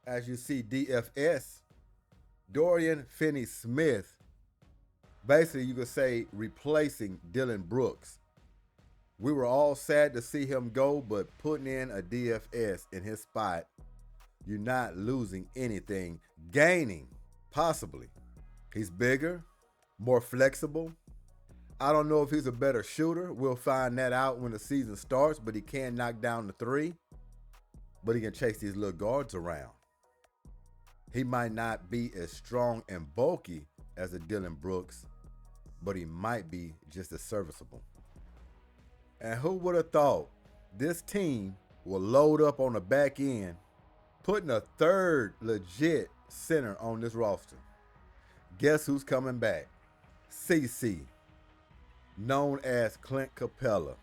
as you see DFS, Dorian Finney-Smith, basically you could say replacing Dillon Brooks. We were all sad to see him go, but putting in a DFS in his spot, you're not losing anything, gaining possibly. He's bigger, more flexible. I don't know if he's a better shooter. We'll find that out when the season starts, but he can knock down the three. But he can chase these little guards around. He might not be as strong and bulky as a Dillon Brooks, but he might be just as serviceable. And who would have thought this team will load up on the back end, putting a third legit center on this roster? Guess who's coming back? CC, known as Clint Capella.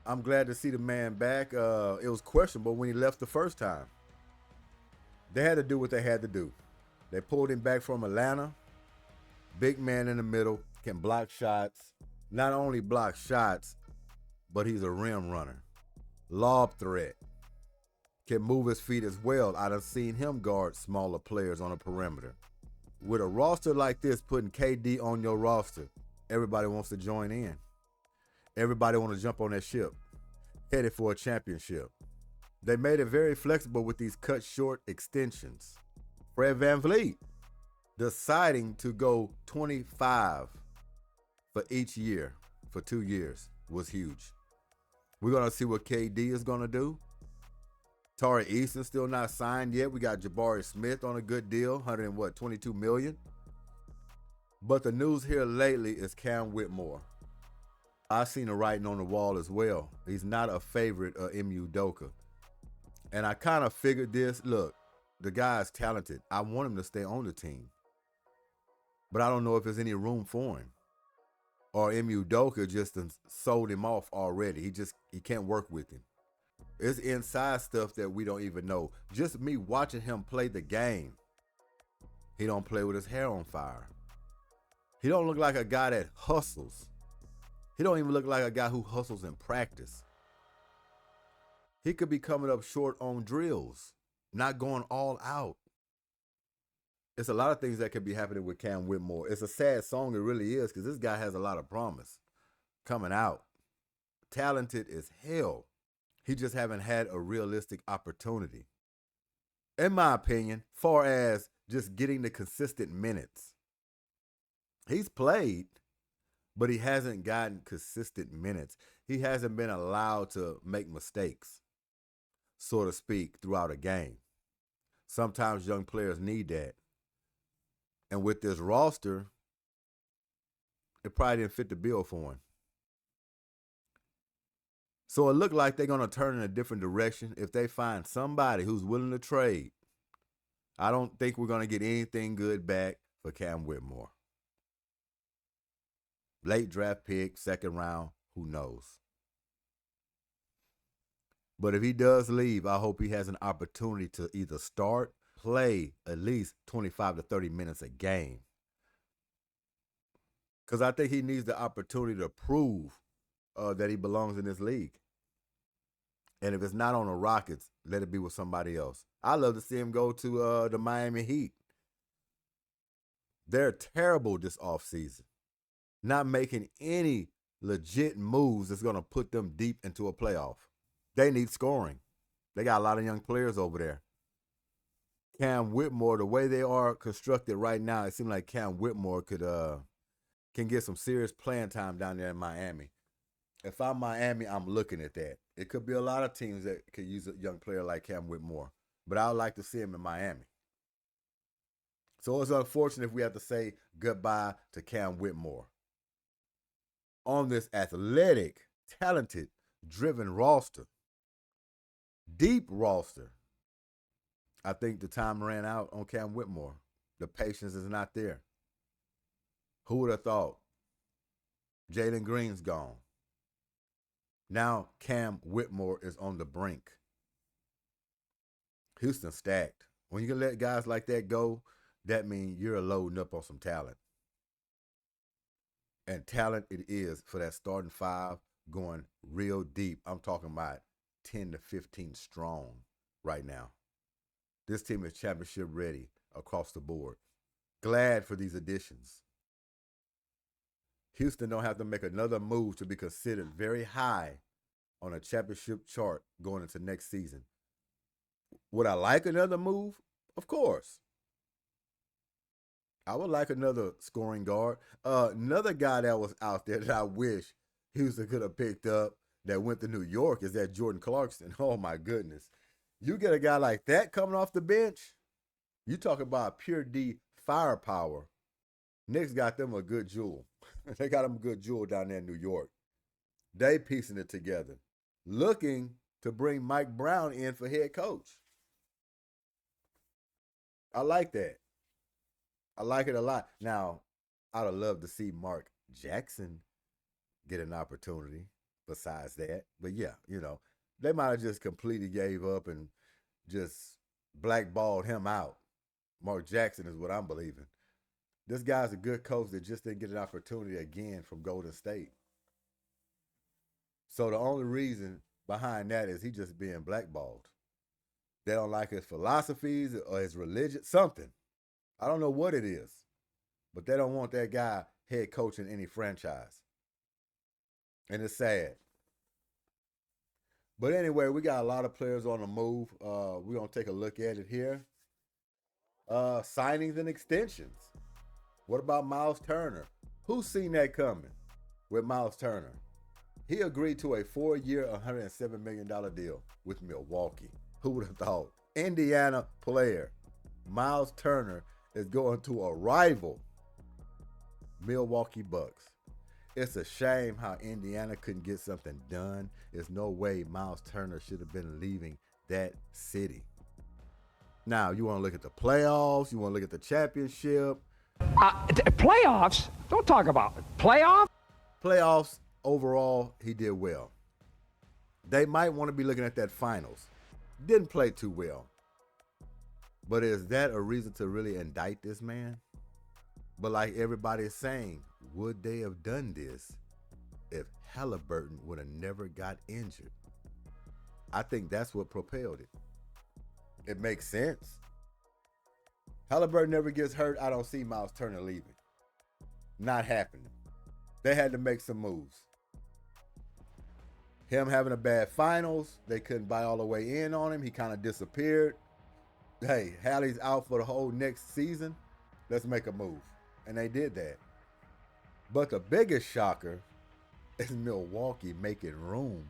I'm glad to see the man back. It was questionable when he left the first time. They had to do what they had to do. They pulled him back from Atlanta. Big man in the middle, can block shots. Not only block shots, but he's a rim runner. Lob threat. Can move his feet as well. I done seen him guard smaller players on the perimeter. With a roster like this, putting KD on your roster, everybody wants to join in. Everybody want to jump on that ship, headed for a championship. They made it very flexible with these cut short extensions. Fred VanVleet deciding to go 25 for each year for 2 years was huge. We're going to see what KD is going to do. Tari Eason still not signed yet. We got Jabari Smith on a good deal, $22 million. But the news here lately is Cam Whitmore. I seen the writing on the wall as well. He's not a favorite of MILWAUKEE. And I kind of figured this. Look, the guy's talented. I want him to stay on the team. But I don't know if there's any room for him. Or MILWAUKEE just sold him off already. He can't work with him. It's inside stuff that we don't even know. Just me watching him play the game. He don't play with his hair on fire. He don't look like a guy that hustles. He don't even look like a guy who hustles in practice. He could be coming up short on drills, not going all out. It's a lot of things that could be happening with Cam Whitmore. It's a sad song, it really is, because this guy has a lot of promise coming out. Talented as hell. He just haven't had a realistic opportunity. In my opinion, far as just getting the consistent minutes. He's played, but he hasn't gotten consistent minutes. He hasn't been allowed to make mistakes, so to speak, throughout a game. Sometimes young players need that. And with this roster, it probably didn't fit the bill for him. So it looked like they're going to turn in a different direction if they find somebody who's willing to trade. I don't think we're going to get anything good back for Cam Whitmore. Late draft pick, second round, who knows? But if he does leave, I hope he has an opportunity to either start, play at least 25 to 30 minutes a game. Because I think he needs the opportunity to prove that he belongs in this league. And if it's not on the Rockets, let it be with somebody else. I love to see him go to the Miami Heat. They're terrible this offseason. Not making any legit moves that's going to put them deep into a playoff. They need scoring. They got a lot of young players over there. Cam Whitmore, the way they are constructed right now, it seems like Cam Whitmore can get some serious playing time down there in Miami. If I'm Miami, I'm looking at that. It could be a lot of teams that could use a young player like Cam Whitmore, but I would like to see him in Miami. So it's unfortunate if we have to say goodbye to Cam Whitmore. On this athletic, talented, driven roster, deep roster, I think the time ran out on Cam Whitmore. The patience is not there. Who would have thought? Jalen Green's gone. Now Cam Whitmore is on the brink. Houston stacked. When you can let guys like that go, that means you're loading up on some talent. And talent it is for that starting five going real deep. I'm talking about 10 to 15 strong right now. This team is championship ready across the board. Glad for these additions. Houston don't have to make another move to be considered very high on a championship chart going into next season. Would I like another move? Of course. I would like another scoring guard. Another guy that was out there that I wish Houston could have picked up that went to New York is that Jordan Clarkson. Oh, my goodness. You get a guy like that coming off the bench, you talk about pure D firepower. Knicks got them a good jewel. They got them a good jewel down there in New York. They piecing it together, looking to bring Mike Brown in for head coach. I like that. I like it a lot. Now, I'd have loved to see Mark Jackson get an opportunity besides that. But yeah, they might have just completely gave up and just blackballed him out. Mark Jackson is what I'm believing. This guy's a good coach that just didn't get an opportunity again from Golden State. So the only reason behind that is he just being blackballed. They don't like his philosophies or his religion, something. I don't know what it is, but they don't want that guy head coaching any franchise. And it's sad. But anyway, we got a lot of players on the move. We're going to take a look at it here. Signings and extensions. What about Myles Turner? Who's seen that coming with Myles Turner? He agreed to a 4-year, $107 million deal with Milwaukee. Who would have thought? Indiana player Myles Turner is going to a rival, Milwaukee Bucks. It's a shame how Indiana couldn't get something done. There's no way Myles Turner should have been leaving that city. Now, you want to look at the playoffs. You want to look at the championship. Playoffs? Don't talk about it. Playoffs? Playoffs, overall, he did well. They might want to be looking at that finals. Didn't play too well. But is that a reason to really indict this man? But like everybody is saying, would they have done this if Halliburton would have never got injured? I think that's what propelled it. It makes sense. Halliburton never gets hurt. I don't see Myles Turner leaving. Not happening. They had to make some moves. Him having a bad finals, they couldn't buy all the way in on him. He kind of disappeared. Hey, Hallie's out for the whole next season. Let's make a move. And they did that. But the biggest shocker is Milwaukee making room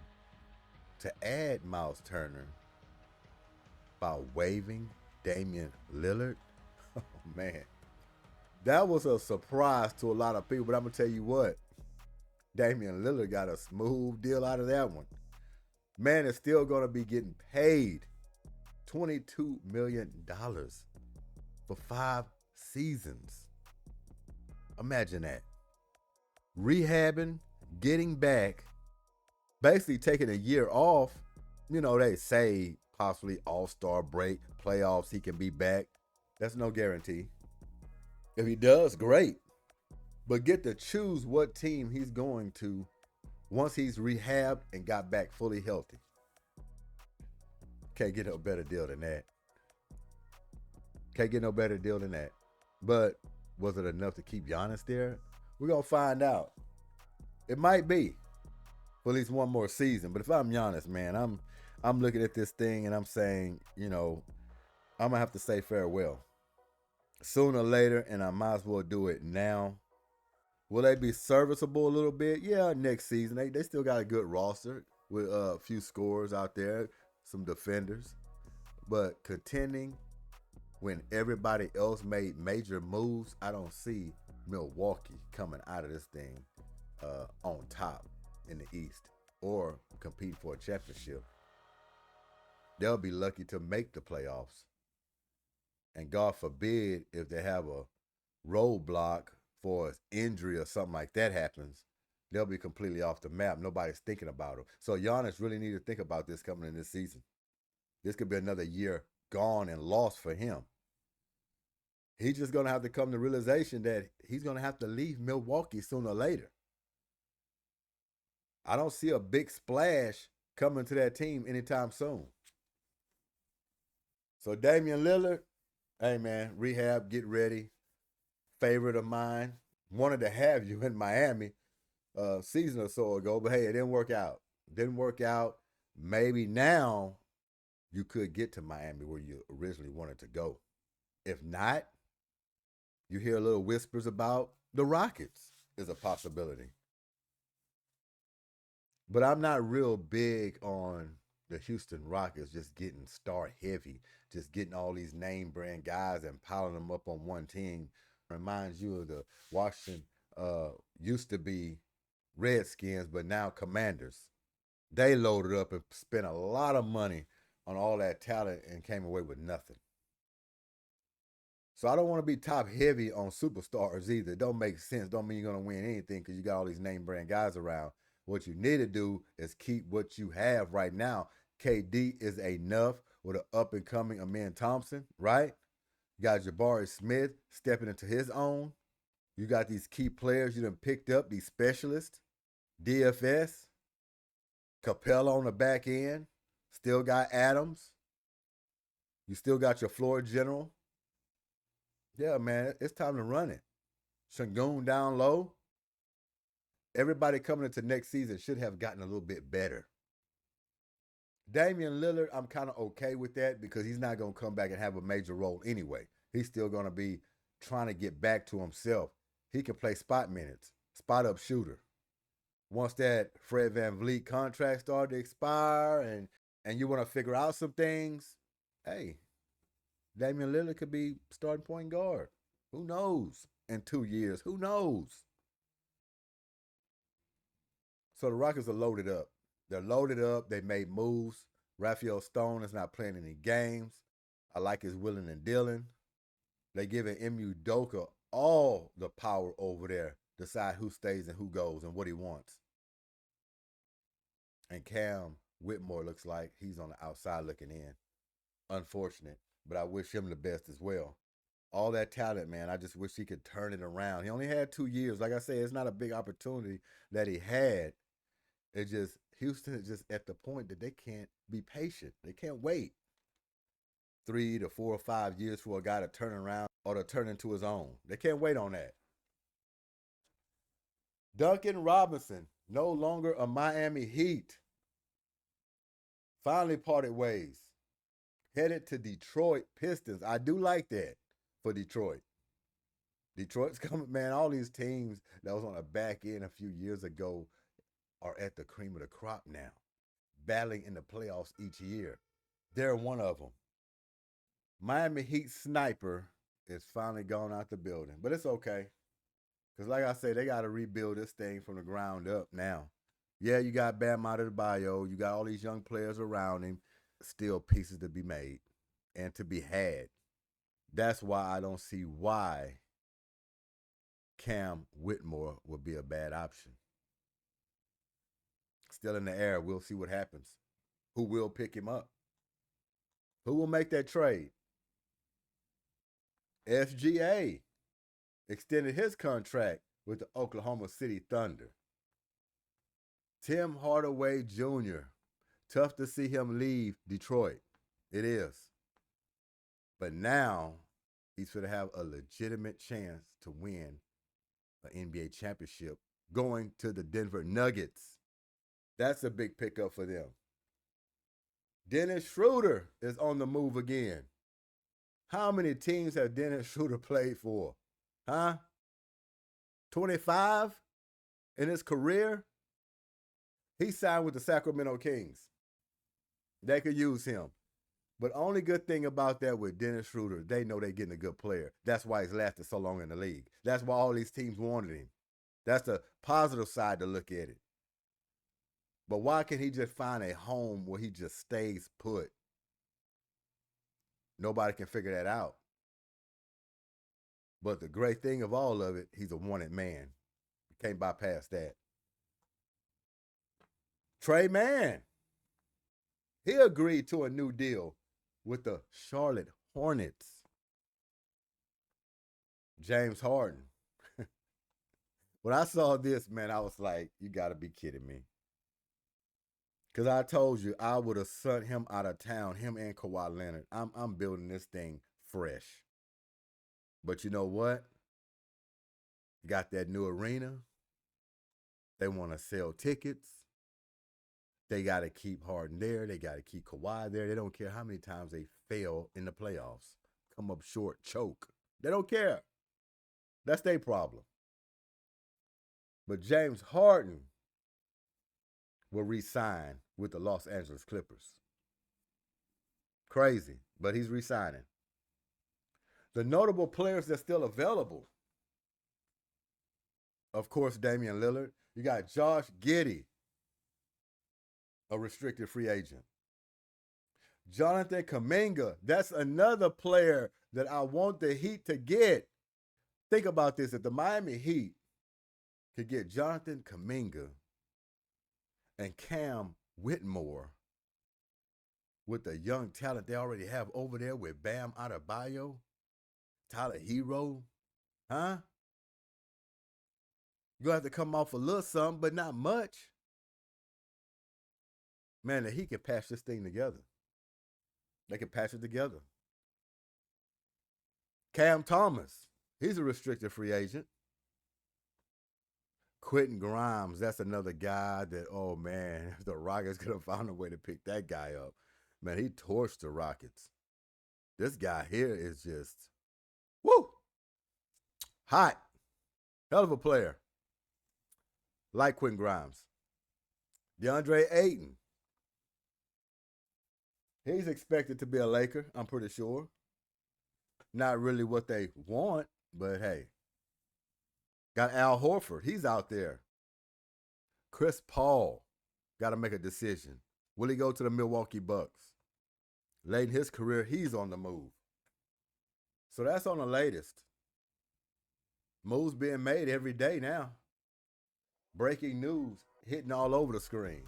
to add Myles Turner by waiving Damian Lillard. Oh, man. That was a surprise to a lot of people. But I'm going to tell you what. Damian Lillard got a smooth deal out of that one. Man is still going to be getting paid $22 million for 5 seasons. Imagine that. Rehabbing, getting back, basically taking a year off. They say possibly all-star break, playoffs, he can be back. That's no guarantee. If he does, great. But get to choose what team he's going to once he's rehabbed and got back fully healthy. Can't get no better deal than that. Can't get no better deal than that. But was it enough to keep Giannis there? We're going to find out. It might be for at least one more season. But if I'm Giannis, man, I'm looking at this thing and I'm saying, I'm going to have to say farewell. Sooner or later, and I might as well do it now. Will they be serviceable a little bit? Yeah, next season. They still got a good roster with a few scorers out there, some defenders. But contending when everybody else made major moves, I don't see Milwaukee coming out of this thing on top in the East or compete for a championship. They'll be lucky to make the playoffs. And God forbid if they have a roadblock for injury or something like that happens, they'll be completely off the map. Nobody's thinking about them. So Giannis really need to think about this coming in this season. This could be another year gone and lost for him. He's just going to have to come to realization that he's going to have to leave Milwaukee sooner or later. I don't see a big splash coming to that team anytime soon. So Damian Lillard, hey man, rehab, get ready. Favorite of mine. Wanted to have you in Miami a season or so ago, but hey, it didn't work out. Didn't work out. Maybe now you could get to Miami where you originally wanted to go. If not, you hear little whispers about the Rockets is a possibility. But I'm not real big on the Houston Rockets just getting star heavy, just getting all these name brand guys and piling them up on one team. Reminds you of the Washington used to be Redskins, but now Commanders. They loaded up and spent a lot of money on all that talent and came away with nothing. So I don't want to be top heavy on superstars either. It don't make sense. Don't mean you're going to win anything because you got all these name brand guys around. What you need to do is keep what you have right now. KD is enough with an up-and-coming Amen Thompson, right? You got Jabari Smith stepping into his own. You got these key players you done picked up, these specialists. DFS, Capella on the back end. Still got Adams. You still got your floor general. Yeah, man, it's time to run it. Şengün down low. Everybody coming into next season should have gotten a little bit better. Damian Lillard, I'm kind of okay with that because he's not going to come back and have a major role anyway. He's still going to be trying to get back to himself. He can play spot minutes, spot up shooter. Once that Fred VanVleet contract started to expire and you want to figure out some things, hey, Damian Lillard could be starting point guard. Who knows? In 2 years, who knows? So the Rockets are loaded up. They're loaded up. They made moves. Rafael Stone is not playing any games. I like his willing and dealing. They giving Ime Udoka all the power over there, decide who stays and who goes and what he wants. And Cam Whitmore looks like he's on the outside looking in. Unfortunate, but I wish him the best as well. All that talent, man, I just wish he could turn it around. He only had 2 years. Like I say, it's not a big opportunity that he had. It just, Houston is just at the point that they can't be patient. They can't wait 3 to 4 or 5 years for a guy to turn around or to turn into his own. They can't wait on that. Duncan Robinson, no longer a Miami Heat. Finally parted ways. Headed to Detroit Pistons. I do like that for Detroit. Detroit's coming, man. All these teams that was on the back end a few years ago are at the cream of the crop now, battling in the playoffs each year. They're one of them. Miami Heat sniper is finally gone out the building, but it's okay. Because like I say, they got to rebuild this thing from the ground up now. Yeah, you got Bam Adebayo. You got all these young players around him. Still pieces to be made and to be had. That's why I don't see why Cam Whitmore would be a bad option. Still in the air. We'll see what happens. Who will pick him up? Who will make that trade? SGA extended his contract with the Oklahoma City Thunder. Tim Hardaway Jr. Tough to see him leave Detroit. It is. But now he's going to have a legitimate chance to win an NBA championship going to the Denver Nuggets. That's a big pickup for them. Dennis Schroeder is on the move again. How many teams have Dennis Schroeder played for? Huh? 25 in his career? He signed with the Sacramento Kings. They could use him. But only good thing about that with Dennis Schroeder, they know they're getting a good player. That's why he's lasted so long in the league. That's why all these teams wanted him. That's the positive side to look at it. But why can't he just find a home where he just stays put? Nobody can figure that out. But the great thing of all of it, he's a wanted man. You can't bypass that. Trey Mann. He agreed to a new deal with the Charlotte Hornets. James Harden. When I saw this, man, I was like, you got to be kidding me. Because I told you I would have sent him out of town, him and Kawhi Leonard. I'm building this thing fresh. But you know what? Got that new arena. They want to sell tickets. They got to keep Harden there. They got to keep Kawhi there. They don't care how many times they fail in the playoffs. Come up short, choke. They don't care. That's their problem. But James Harden will re-sign with the Los Angeles Clippers. Crazy, but he's re-signing. The notable players that's still available, of course, Damian Lillard. You got Josh Giddey, a restricted free agent. Jonathan Kuminga, that's another player that I want the Heat to get. Think about this. If the Miami Heat could get Jonathan Kuminga and Cam Whitmore with the young talent they already have over there with Bam Adebayo, Tyler Hero, huh? You're going to have to come off a little something, but not much. Man, the Heat can patch this thing together. They can patch it together. Cam Thomas, he's a restricted free agent. Quentin Grimes, that's another guy that, oh man, the Rockets could have found a way to pick that guy up. Man, he torched the Rockets. This guy here is just, woo, hot. Hell of a player. Like Quentin Grimes. Deandre Ayton. He's expected to be a Laker, I'm pretty sure. Not really what they want, but hey. Got Al Horford. He's out there. Chris Paul. Got to make a decision. Will he go to the Milwaukee Bucks? Late in his career, he's on the move. So that's on the latest. Moves being made every day now. Breaking news hitting all over the screen.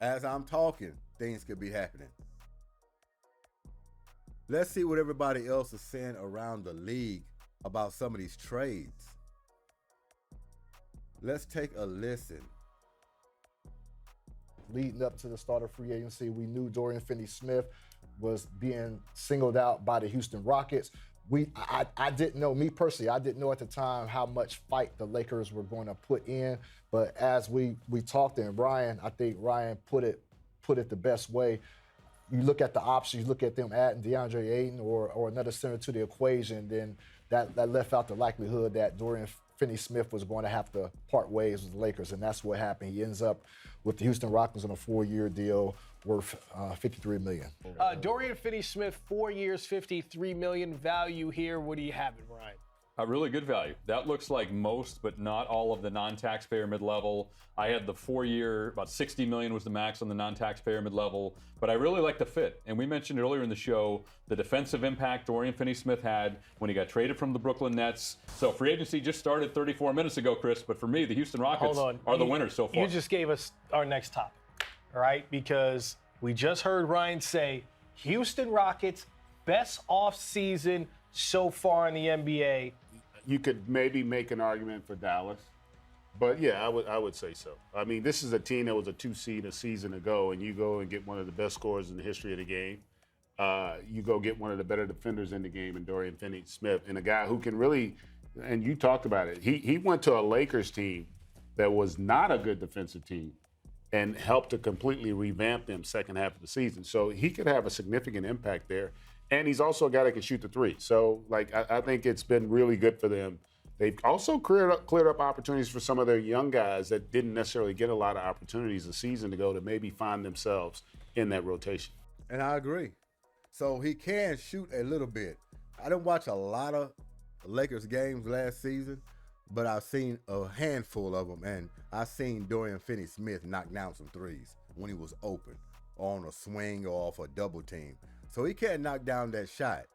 As I'm talking, things could be happening. Let's see what everybody else is saying around the league about some of these trades. Let's take a listen. Leading up to the start of free agency, we knew Dorian Finney-Smith was being singled out by the Houston Rockets. I didn't know, me personally, I didn't know at the time how much fight the Lakers were going to put in. But as we talked, and I think Ryan put it the best way. You look at the options, you look at them adding DeAndre Ayton or another center to the equation, then that left out the likelihood that Dorian Finney-Smith was going to have to part ways with the Lakers, and that's what happened. He ends up with the Houston Rockets on a 4-year deal worth $53 million. Dorian Finney-Smith, 4 years, $53 million value here. What do you have in, Ryan? A really good value. That looks like most, but not all of the non-taxpayer mid-level. I had the 4-year, about $60 million was the max on the non-taxpayer mid-level, but I really like the fit. And we mentioned earlier in the show the defensive impact Dorian Finney-Smith had when he got traded from the Brooklyn Nets. So free agency just started 34 minutes ago, Chris, but for me, the Houston Rockets are the winners so far. You just gave us our next topic, all right? Because we just heard Ryan say Houston Rockets, best offseason so far in the NBA. You could maybe make an argument for Dallas, but yeah, I would say so. I mean, this is a team that was a 2 seed a season ago, and you go and get one of the best scorers in the history of the game. You go get one of the better defenders in the game in Dorian Finney-Smith, and a guy who can really, and you talked about it, he went to a Lakers team that was not a good defensive team and helped to completely revamp them second half of the season. So he could have a significant impact there. And he's also a guy that can shoot the three. So, I think it's been really good for them. They've also cleared up opportunities for some of their young guys that didn't necessarily get a lot of opportunities a season ago to maybe find themselves in that rotation. And I agree. So he can shoot a little bit. I didn't watch a lot of Lakers games last season, but I've seen a handful of them, and I've seen Dorian Finney-Smith knock down some threes when he was open, or on a swing or off a double team. So he can't knock down that shot.